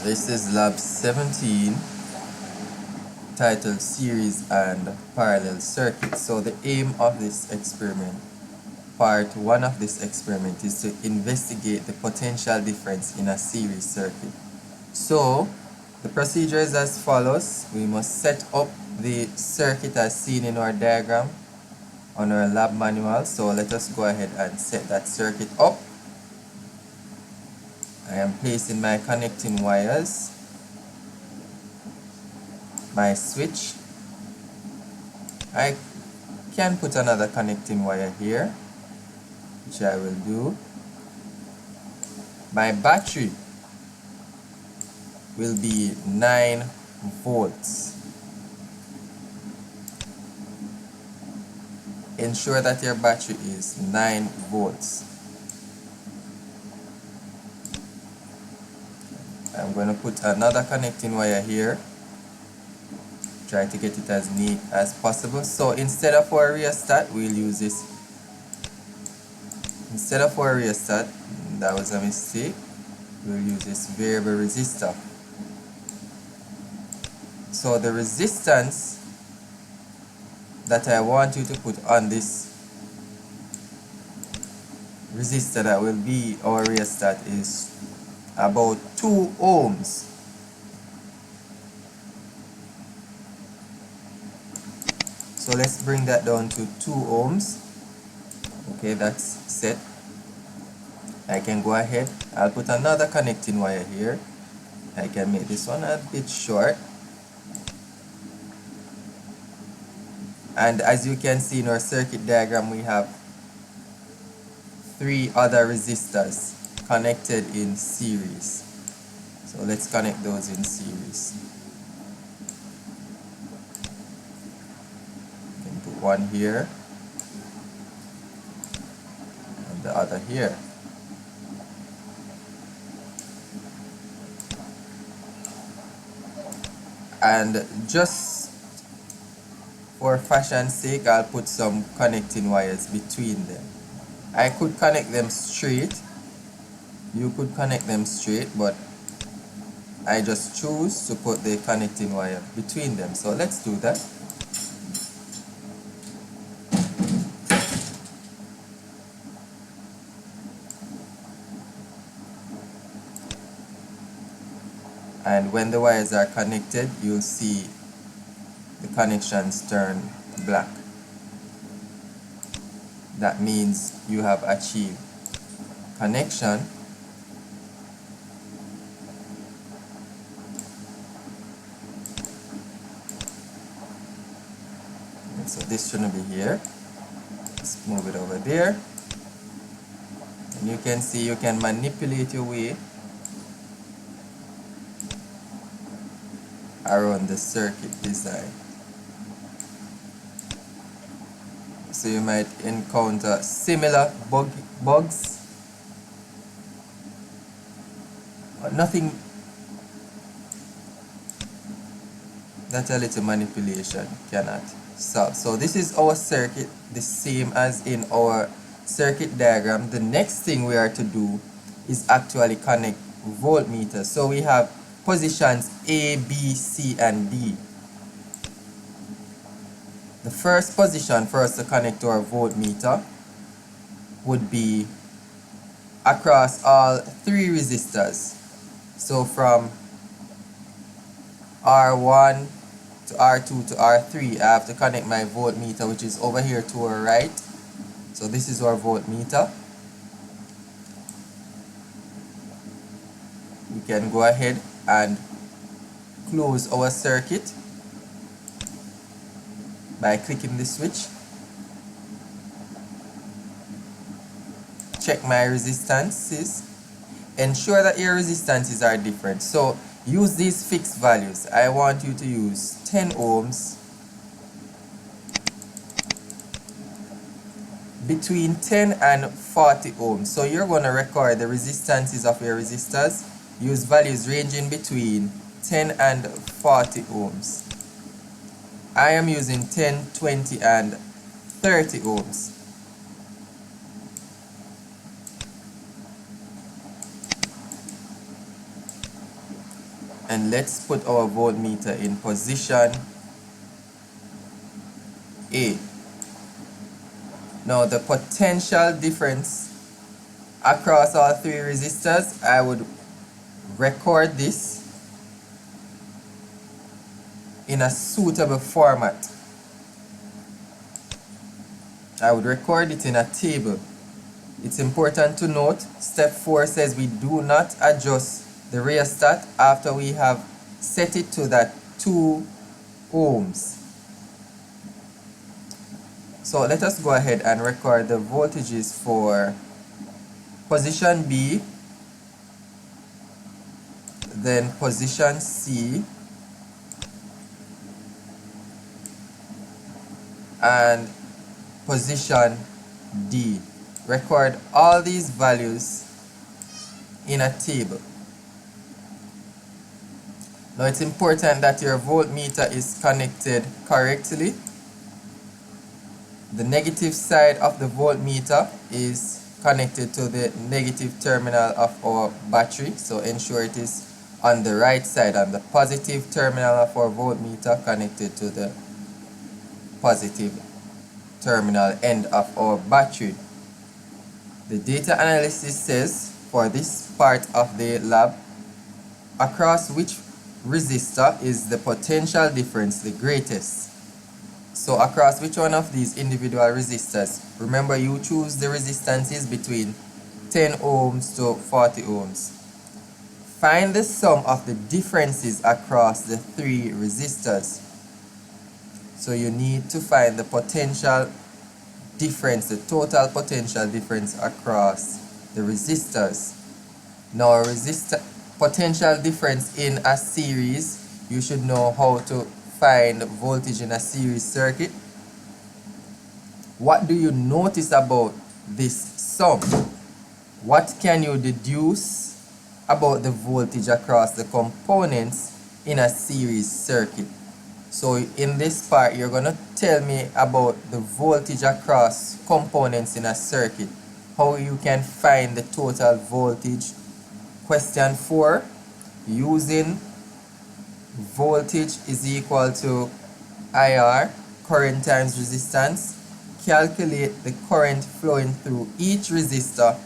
This is lab 17, titled Series and Parallel Circuits. So the aim of this experiment, part 1 of this experiment, is to investigate the potential difference in a series circuit. So the procedure is as follows. We must set up the circuit as seen in our diagram on our lab manual. So let us go ahead and set that circuit up. I am placing my connecting wires, my switch. I can put another connecting wire here, which I will do. My battery will be 9 volts. Ensure that your battery is 9 volts. I'm going to put another connecting wire here. Try to get it as neat as possible. So instead of our rheostat, we'll use this. Instead of our rheostat, that was a mistake, we'll use this variable resistor. So the resistance that I want you to put on this resistor that will be our rheostat is about 2 ohms. So let's bring that down to 2 ohms. Okay, that's set. I can go ahead. I'll put another connecting wire here. I can make this one a bit short. And as you can see in our circuit diagram, we have 3 other resistors connected in series. So let's connect those in series. You can put one here and the other here. And just for fashion's sake, I'll put some connecting wires between them. I could connect them straight. You could connect them straight, but I just choose to put the connecting wire between them. So let's do that. And when the wires are connected, you'll see the connections turn black. That means you have achieved connection. So this shouldn't be here. Let's move it over there. And you can see you can manipulate your way around the circuit design. So you might encounter similar bugs, but nothing that a little manipulation cannot solve. So this is our circuit, the same as in our circuit diagram. The next thing we are to do is actually connect voltmeters. So we have positions A, B, C, and D. The first position for us to connect to our voltmeter would be across all 3 resistors. So from R1 to R2 to R3, I have to connect my voltmeter, which is over here to our right. So this is our voltmeter. We can go ahead and close our circuit by clicking the switch. Check my resistances. Ensure that your resistances are different. So use these fixed values. I want you to use 10 ohms, between 10 and 40 ohms. So you're going to record the resistances of your resistors. Use values ranging between 10 and 40 ohms. I am using 10, 20, and 30 ohms. And let's put our voltmeter in position A. Now the potential difference across all three resistors, I would record this in a suitable format. I would record it in a table. It's important to note, step 4 says we do not adjust the rheostat after we have set it to that 2 ohms. So let us go ahead and record the voltages for position B, then position C, and position D. Record all these values in a table. Now it's important that your voltmeter is connected correctly. The negative side of the voltmeter is connected to the negative terminal of our battery, so ensure it is on the right side, and the positive terminal of our voltmeter connected to the positive terminal end of our battery. The data analysis says for this part of the lab, across which resistor is the potential difference the greatest. So across which one of these individual resistors, remember you choose the resistances between 10 ohms to 40 ohms. Find the sum of the differences across the three resistors. So you need to find the potential difference, the total potential difference across the resistors. Now potential difference in a series, you should know how to find voltage in a series circuit. What do you notice about this sum? What can you deduce about the voltage across the components in a series circuit? So in this part, you're going to tell me about the voltage across components in a circuit, how you can find the total voltage. Question 4, using voltage is equal to IR, current times resistance, calculate the current flowing through each resistor